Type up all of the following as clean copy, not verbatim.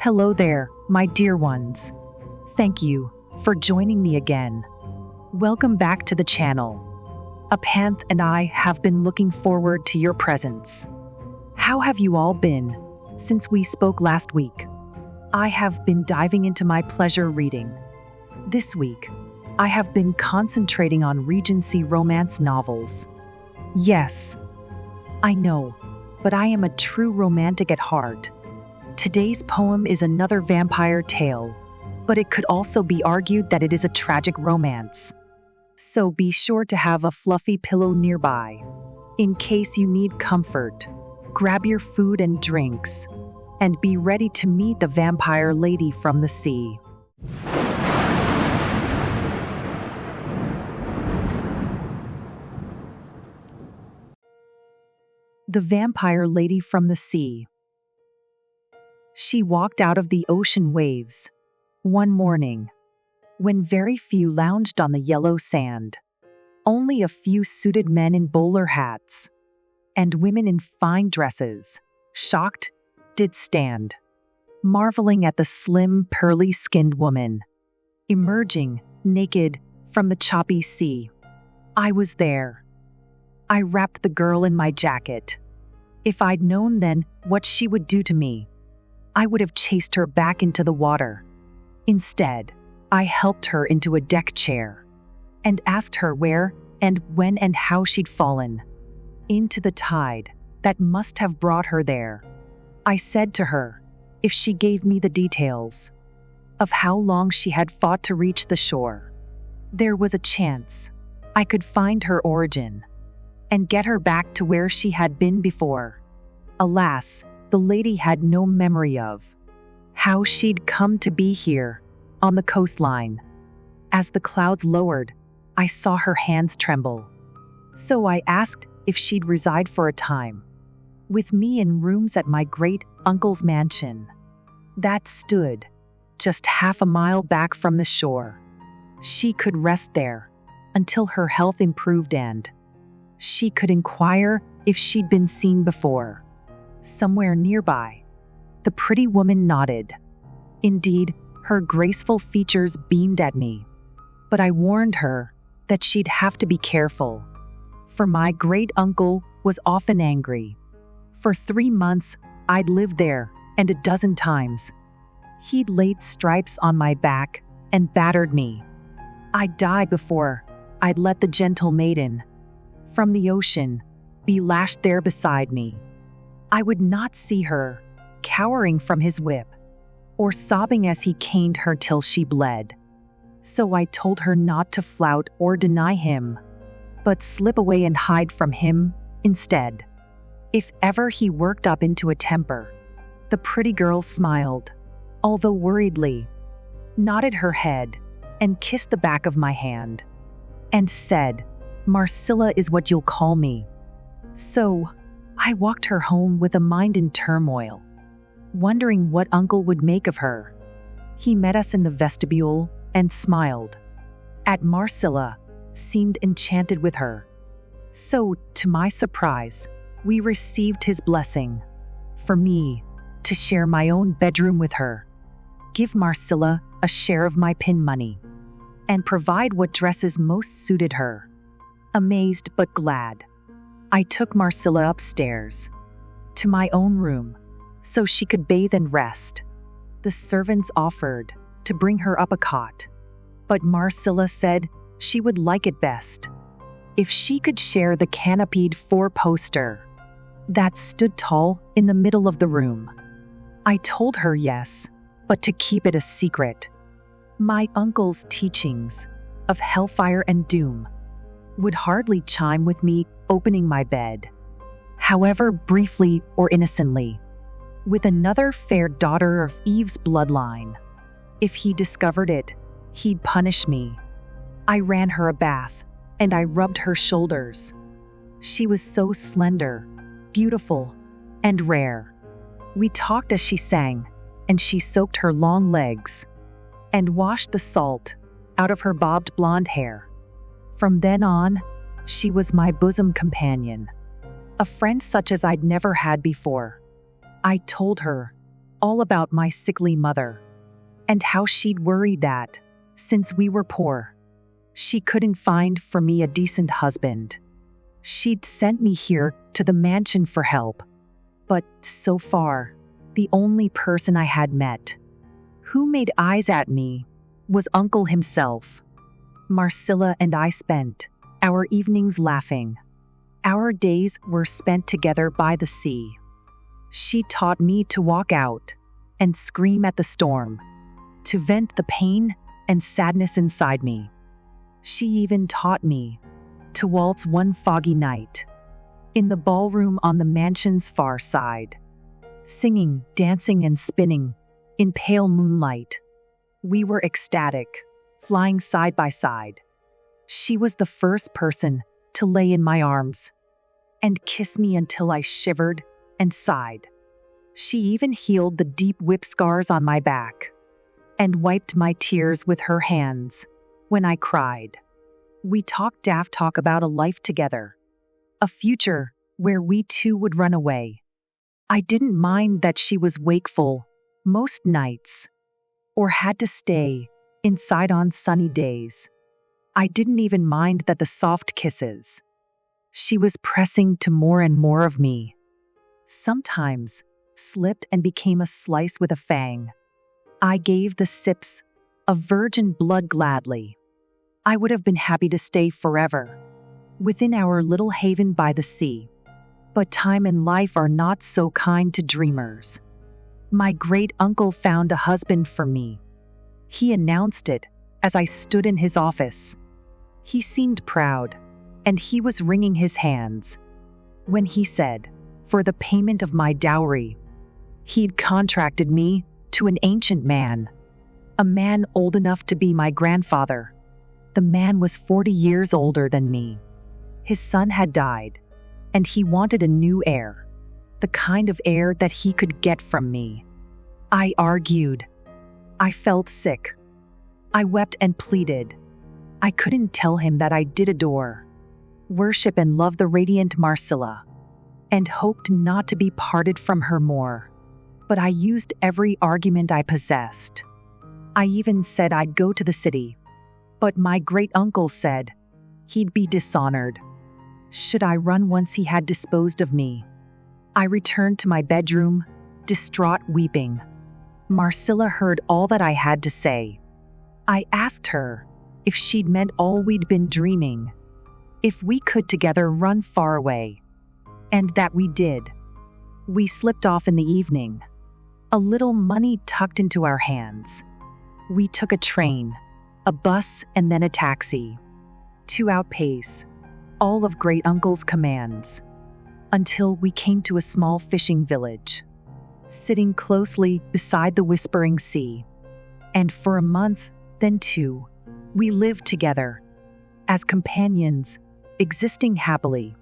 Hello there, my dear ones. Thank you for joining me again. Welcome back to the channel. Apanth and I have been looking forward to your presence. How have you all been since we spoke last week? I have been diving into my pleasure reading. This week, I have been concentrating on Regency romance novels. Yes, I know, but I am a true romantic at heart. Today's poem is another vampire tale, but it could also be argued that it is a tragic romance. So be sure to have a fluffy pillow nearby. In case you need comfort, grab your food and drinks, and be ready to meet the vampire lady from the sea. The vampire lady from the sea. She walked out of the ocean waves one morning when very few lounged on the yellow sand. Only a few suited men in bowler hats and women in fine dresses, shocked, did stand, marveling at the slim, pearly-skinned woman emerging naked from the choppy sea. I was there. I wrapped the girl in my jacket. If I'd known then what she would do to me, I would have chased her back into the water. Instead, I helped her into a deck chair and asked her where and when and how she'd fallen into the tide that must have brought her there. I said to her, if she gave me the details of how long she had fought to reach the shore, there was a chance I could find her origin and get her back to where she had been before. Alas, the lady had no memory of how she'd come to be here on the coastline. As the clouds lowered, I saw her hands tremble. So I asked if she'd reside for a time with me in rooms at my great uncle's mansion that stood just half a mile back from the shore. She could rest there until her health improved, and she could inquire if she'd been seen before somewhere nearby. The pretty woman nodded. Indeed, her graceful features beamed at me. But I warned her that she'd have to be careful, for my great uncle was often angry. For 3 months, I'd lived there, and a dozen times he'd laid stripes on my back and battered me. I'd die before I'd let the gentle maiden from the ocean be lashed there beside me. I would not see her cowering from his whip or sobbing as he caned her till she bled. So I told her not to flout or deny him, but slip away and hide from him instead. If ever he worked up into a temper, the pretty girl smiled, although worriedly, nodded her head, and kissed the back of my hand, and said, "Marcilla is what you'll call me." So I walked her home with a mind in turmoil, wondering what Uncle would make of her. He met us in the vestibule and smiled at Marcilla, seemed enchanted with her. So, to my surprise, we received his blessing for me to share my own bedroom with her, give Marcilla a share of my pin money, and provide what dresses most suited her. Amazed but glad, I took Marcilla upstairs to my own room so she could bathe and rest. The servants offered to bring her up a cot, but Marcilla said she would like it best if she could share the canopied 4-poster that stood tall in the middle of the room. I told her yes, but to keep it a secret. My uncle's teachings of hellfire and doom would hardly chime with me opening my bed, however briefly or innocently, with another fair daughter of Eve's bloodline. If he discovered it, he'd punish me. I ran her a bath, and I rubbed her shoulders. She was so slender, beautiful, and rare. We talked as she sang, and she soaked her long legs and washed the salt out of her bobbed blonde hair. From then on, she was my bosom companion, a friend such as I'd never had before. I told her all about my sickly mother, and how she'd worried that, since we were poor, she couldn't find for me a decent husband. She'd sent me here to the mansion for help, but so far, the only person I had met who made eyes at me was Uncle himself. Marcilla and I spent our evenings laughing. Our days were spent together by the sea. She taught me to walk out and scream at the storm, to vent the pain and sadness inside me. She even taught me to waltz one foggy night in the ballroom on the mansion's far side, singing, dancing, and spinning in pale moonlight. We were ecstatic, flying side by side. She was the first person to lay in my arms and kiss me until I shivered and sighed. She even healed the deep whip scars on my back and wiped my tears with her hands when I cried. We talked daft talk about a life together, a future where we two would run away. I didn't mind that she was wakeful most nights or had to stay inside on sunny days. I didn't even mind that the soft kisses she was pressing to more and more of me sometimes slipped and became a slice with a fang. I gave the sips of virgin blood gladly. I would have been happy to stay forever within our little haven by the sea. But time and life are not so kind to dreamers. My great uncle found a husband for me. He announced it as I stood in his office. He seemed proud, and he was wringing his hands when he said, for the payment of my dowry, he'd contracted me to an ancient man, a man old enough to be my grandfather. The man was 40 years older than me. His son had died, and he wanted a new heir, the kind of heir that he could get from me. I argued. I felt sick. I wept and pleaded. I couldn't tell him that I did adore, worship, and love the radiant Marcilla, and hoped not to be parted from her more. But I used every argument I possessed. I even said I'd go to the city, but my great uncle said he'd be dishonored should I run once he had disposed of me. I returned to my bedroom, distraught, weeping. Marcilla heard all that I had to say. I asked her if she'd meant all we'd been dreaming, if we could together run far away, and that we did. We slipped off in the evening, a little money tucked into our hands. We took a train, a bus, and then a taxi to outpace all of Great Uncle's commands until we came to a small fishing village, sitting closely beside the whispering sea. And for a month, then 2, we lived together as companions, existing happily.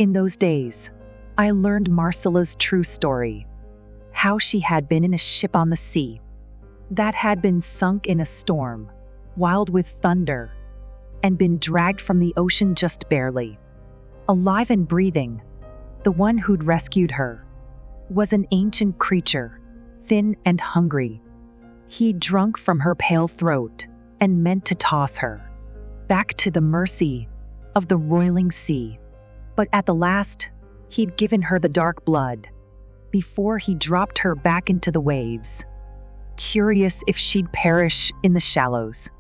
In those days, I learned Marcilla's true story, how she had been in a ship on the sea that had been sunk in a storm, wild with thunder, and been dragged from the ocean just barely. Alive and breathing, the one who'd rescued her was an ancient creature, thin and hungry. He'd drunk from her pale throat and meant to toss her back to the mercy of the roiling sea. But at the last, he'd given her the dark blood before he dropped her back into the waves, curious if she'd perish in the shallows,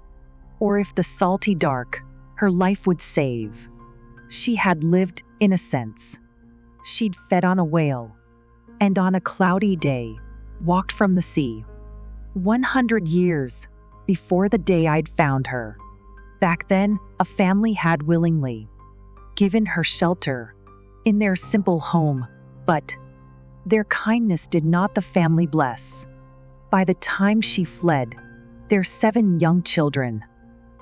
or if the salty dark her life would save. She had lived in a sense. She'd fed on a whale, and on a cloudy day, walked from the sea. 100 years before the day I'd found her. Back then, a family had willingly given her shelter in their simple home, but their kindness did not the family bless. By the time she fled, their 7 young children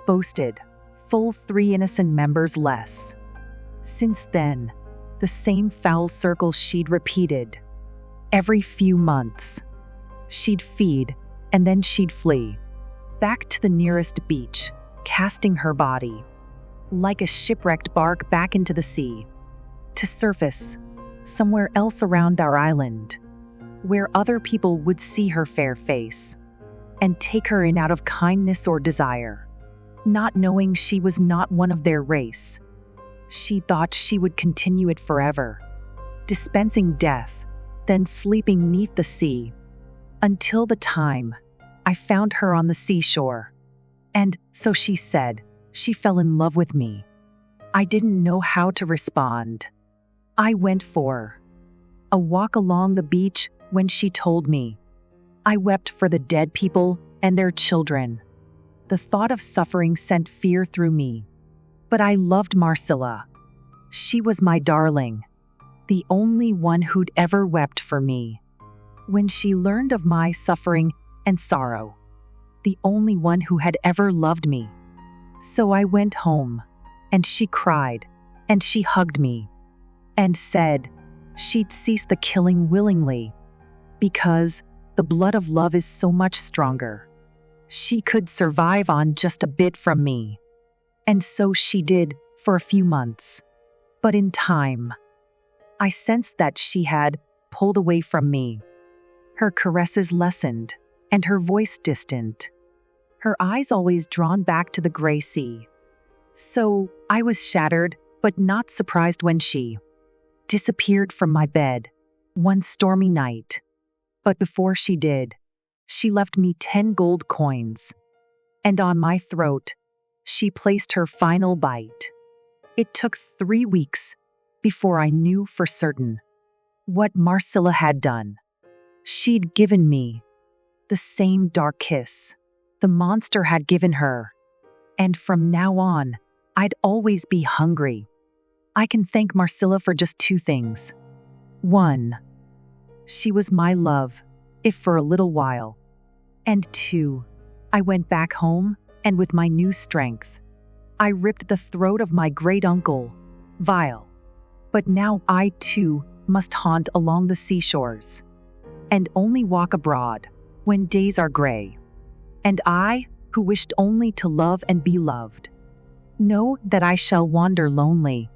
boasted full 3 innocent members less. Since then, the same foul circle she'd repeated. Every few months, she'd feed, and then she'd flee, back to the nearest beach, casting her body, like a shipwrecked bark, back into the sea, to surface somewhere else around our island. where other people would see her fair face and take her in out of kindness or desire, not knowing she was not one of their race. She thought she would continue it forever, dispensing death, then sleeping 'neath the sea, until the time I found her on the seashore. And so she said she fell in love with me. I didn't know how to respond. I went for a walk along the beach when she told me. I wept for the dead people and their children. The thought of suffering sent fear through me. But I loved Marcella. She was my darling, the only one who'd ever wept for me. When she learned of my suffering and sorrow, the only one who had ever loved me. So I went home, and she cried, and she hugged me, and said she'd cease the killing willingly, because the blood of love is so much stronger. She could survive on just a bit from me. And so she did for a few months. But in time, I sensed that she had pulled away from me. Her caresses lessened, and her voice distant. Her eyes always drawn back to the gray sea. So I was shattered, but not surprised when she disappeared from my bed one stormy night. But before she did, she left me 10 gold coins. And on my throat, she placed her final bite. It took 3 weeks before I knew for certain what Marcella had done. She'd given me the same dark kiss the monster had given her. And from now on, I'd always be hungry. I can thank Marcella for just 2 things. 1, she was my love, if for a little while. And 2, I went back home, and with my new strength, I ripped the throat of my great-uncle, Vile. But now I, too, must haunt along the seashores, and only walk abroad when days are gray. And I, who wished only to love and be loved, know that I shall wander lonely,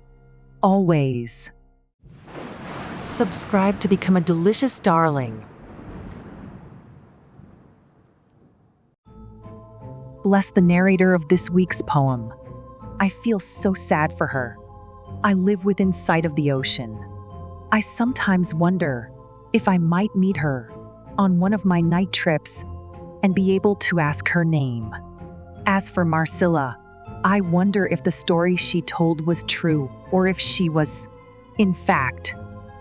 always. Subscribe to become a delicious darling. Bless the narrator of this week's poem. I feel so sad for her. I live within sight of the ocean. I sometimes wonder if I might meet her on one of my night trips and be able to ask her name. As for Marcella, I wonder if the story she told was true or if she was, in fact,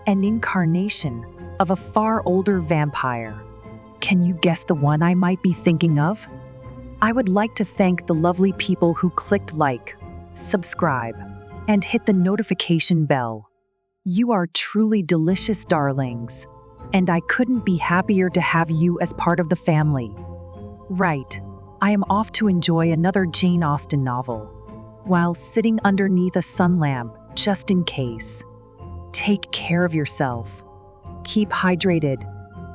an incarnation of a far older vampire. Can you guess the one I might be thinking of? I would like to thank the lovely people who clicked like, subscribe, and hit the notification bell. You are truly delicious darlings, and I couldn't be happier to have you as part of the family. Right, I am off to enjoy another Jane Austen novel, while sitting underneath a sun lamp, just in case. Take care of yourself. Keep hydrated.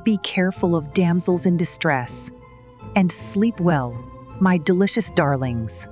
Be careful of damsels in distress. And sleep well, my delicious darlings.